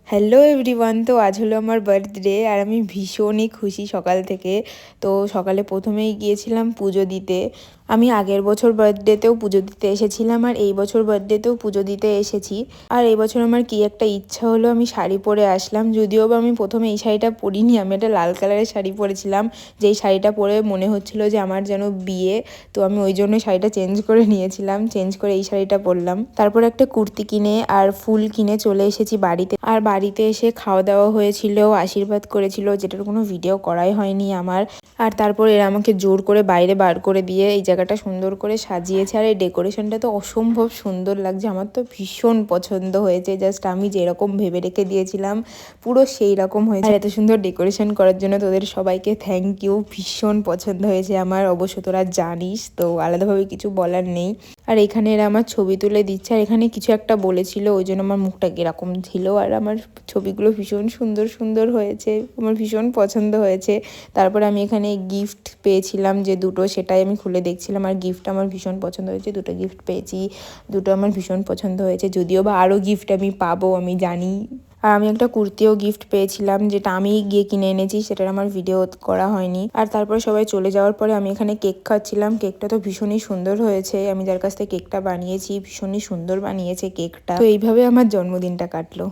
Hello everyone, তো আজ হলো আমার বার্থডে আর আমি ভীষণই খুশি সকাল থেকে। তো সকালে প্রথমেই গিয়েছিলাম পুজো দিতে। আমি আগের বছর বার্থডেতেও পুজো দিতে এসেছিলাম আর এই বছর বার্থডেতেও পুজো দিতে এসেছি। আর এই বছর আমার কি একটা ইচ্ছা হলো, আমি শাড়ি পরে আসলাম। যদিও বা আমি প্রথমে এই শাড়িটা পরিনি, আমি একটা লাল কালারের শাড়ি পরেছিলাম। যেই শাড়িটা পরে মনে হচ্ছিল যে আমার যেন বিয়ে, তো আমি ওই জন্য শাড়িটা চেঞ্জ করে নিয়েছিলাম, চেঞ্জ করে এই শাড়িটা পরলাম। তারপর একটা কুর্তি কিনে আর ফুল কিনে চলে এসেছি বাড়িতে। আর বাড়িতে এসে খাওয়া দাওয়া হয়েছিল, আশীর্বাদ করেছিল, যেটার কোনো ভিডিও করাই হয়নি আমার। আর তারপর এরা আমাকে জোর করে বাইরে বার করে দিয়ে এই জায়গাটা সুন্দর করে সাজিয়েছে। আর এই ডেকোরেশনটা তো অসম্ভব সুন্দর লাগছে, আমার তো ভীষণ পছন্দ হয়েছে। জাস্ট আমি যেরকম ভেবে রেখে দিয়েছিলাম পুরো সেই রকম হয়েছে। আর এত সুন্দর ডেকোরেশন করার জন্য তোদের সবাইকে থ্যাংক ইউ, ভীষণ পছন্দ হয়েছে আমার। অবশ্য তোরা জানিস, তো আলাদাভাবে কিছু বলার নেই। আর এখানে এরা আমার ছবি তুলে দিচ্ছে, আর এখানে কিছু একটা বলেছিল ওই জন্য আমার মুখটা এরকম ছিল। আর আমার ছবিগুলো ভীষণ সুন্দর সুন্দর হয়েছে, আমার ভীষণ পছন্দ হয়েছে। তারপরে আমি এখানে গিফট পেয়েছিলাম যে দুটো, সেটাই আমি খুলে দেখছিলাম। আর গিফট আমার ভীষণ পছন্দ হয়েছে, দুটো গিফট পেয়েছি, দুটো আমার ভীষণ পছন্দ হয়েছে। যদিও বা আরও গিফট আমি পাবো আমি জানি। আর আমি একটা কুর্তিও গিফট পেয়েছিলাম, যেটা আমি গিয়ে কিনে এনেছি, সেটার আমার ভিডিও করা হয়নি। আর তারপরে সবাই চলে যাওয়ার পরে আমি এখানে কেক খাচ্ছিলাম। কেকটা তো ভীষণই সুন্দর হয়েছে, আমি যার কাছ থেকে কেকটা বানিয়েছি ভীষণই সুন্দর বানিয়েছে কেকটা। তো এইভাবে আমার জন্মদিনটা কাটলো।